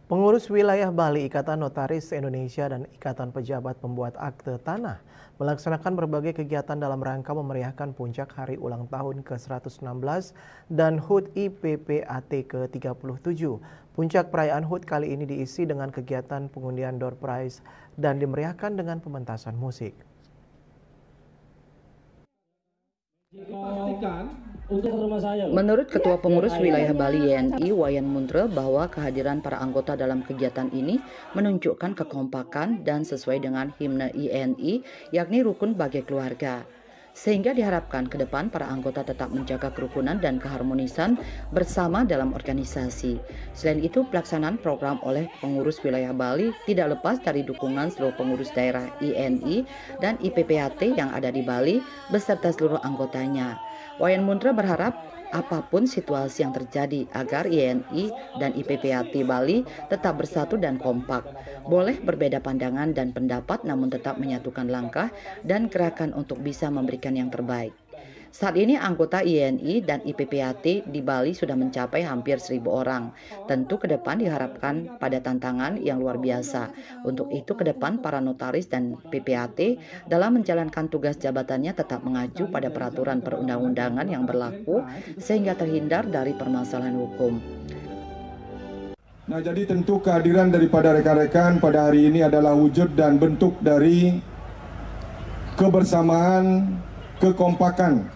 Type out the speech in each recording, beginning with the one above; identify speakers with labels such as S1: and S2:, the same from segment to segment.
S1: Pengurus wilayah Bali, Ikatan Notaris Indonesia dan Ikatan Pejabat Pembuat Akte Tanah melaksanakan berbagai kegiatan dalam rangka memeriahkan puncak hari ulang tahun ke-116 dan HUT IPPAT ke-37. Puncak perayaan HUT kali ini diisi dengan kegiatan pengundian door prize dan dimeriahkan dengan pementasan musik.
S2: Menurut Ketua Pengurus Wilayah Bali YNI, Wayan Muntre, bahwa kehadiran para anggota dalam kegiatan ini menunjukkan kekompakan dan sesuai dengan himne YNI, yakni rukun bagai keluarga. Sehingga diharapkan ke depan para anggota tetap menjaga kerukunan dan keharmonisan bersama dalam organisasi. Selain itu, pelaksanaan program oleh pengurus wilayah Bali tidak lepas dari dukungan seluruh pengurus daerah YNI dan IPPAT yang ada di Bali beserta seluruh anggotanya. Wayan Muntre berharap apapun situasi yang terjadi agar YNI dan IPPAT Bali tetap bersatu dan kompak. Boleh berbeda pandangan dan pendapat namun tetap menyatukan langkah dan gerakan untuk bisa memberikan yang terbaik. Saat ini anggota YNI dan IPPAT di Bali sudah mencapai hampir 1.000 orang. Tentu ke depan diharapkan pada tantangan yang luar biasa. Untuk itu ke depan para notaris dan PPAT dalam menjalankan tugas jabatannya tetap mengacu pada peraturan perundang-undangan yang berlaku sehingga terhindar dari permasalahan hukum.
S3: Nah, jadi tentu kehadiran daripada rekan-rekan pada hari ini adalah wujud dan bentuk dari kebersamaan, kekompakan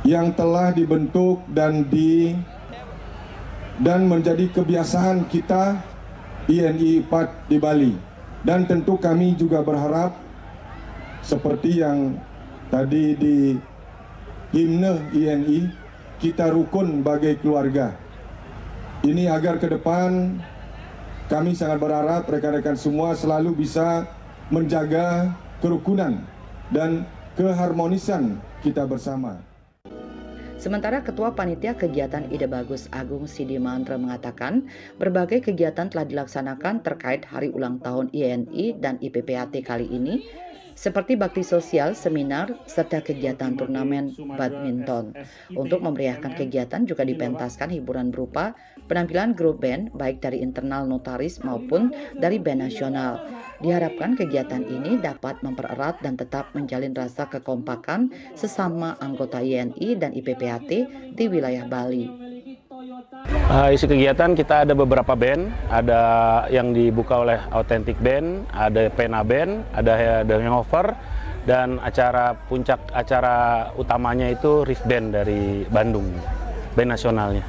S3: yang telah dibentuk dan menjadi kebiasaan kita YNI IPPAT di Bali. Dan tentu kami juga berharap seperti yang tadi di himne YNI, kita rukun bagai keluarga. Ini agar ke depan kami sangat berharap rekan-rekan semua selalu bisa menjaga kerukunan dan keharmonisan kita bersama.
S2: Sementara Ketua Panitia Kegiatan Ide Bagus Agung Sidi Mantra mengatakan berbagai kegiatan telah dilaksanakan terkait hari ulang tahun YNI dan IPPAT kali ini, seperti bakti sosial, seminar, serta kegiatan turnamen badminton. Untuk memeriahkan kegiatan juga dipentaskan hiburan berupa penampilan grup band baik dari internal notaris maupun dari band nasional. Diharapkan kegiatan ini dapat mempererat dan tetap menjalin rasa kekompakan sesama anggota YNI dan IPPAT di wilayah Bali.
S4: Isi kegiatan kita ada beberapa band, ada yang dibuka oleh Authentic Band, ada Pena Band, ada The Hangover, dan puncak acara utamanya itu Riff Band dari Bandung, band nasionalnya.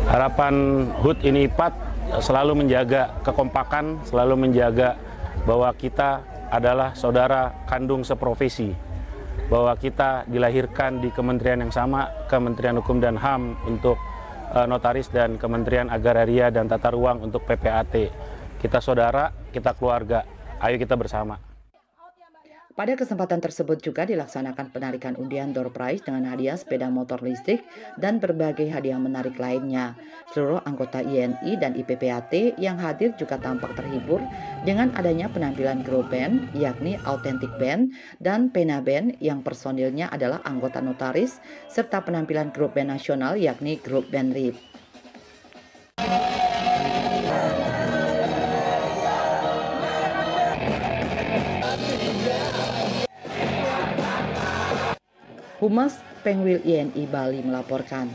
S4: Harapan HUT ini IPPAT selalu menjaga kekompakan, selalu menjaga bahwa kita adalah saudara kandung seprofesi, bahwa kita dilahirkan di kementerian yang sama, Kementerian Hukum dan HAM untuk notaris dan Kementerian Agraria dan Tata Ruang untuk PPAT. Kita saudara, kita keluarga, ayo kita bersama.
S2: Pada kesempatan tersebut juga dilaksanakan penarikan undian door prize dengan hadiah sepeda motor listrik dan berbagai hadiah menarik lainnya. Seluruh anggota YNI dan IPPAT yang hadir juga tampak terhibur dengan adanya penampilan grup band yakni Authentic Band dan Pena Band yang personilnya adalah anggota notaris serta penampilan grup band nasional yakni grup band RIP. Humas Pengwil YNI Bali melaporkan.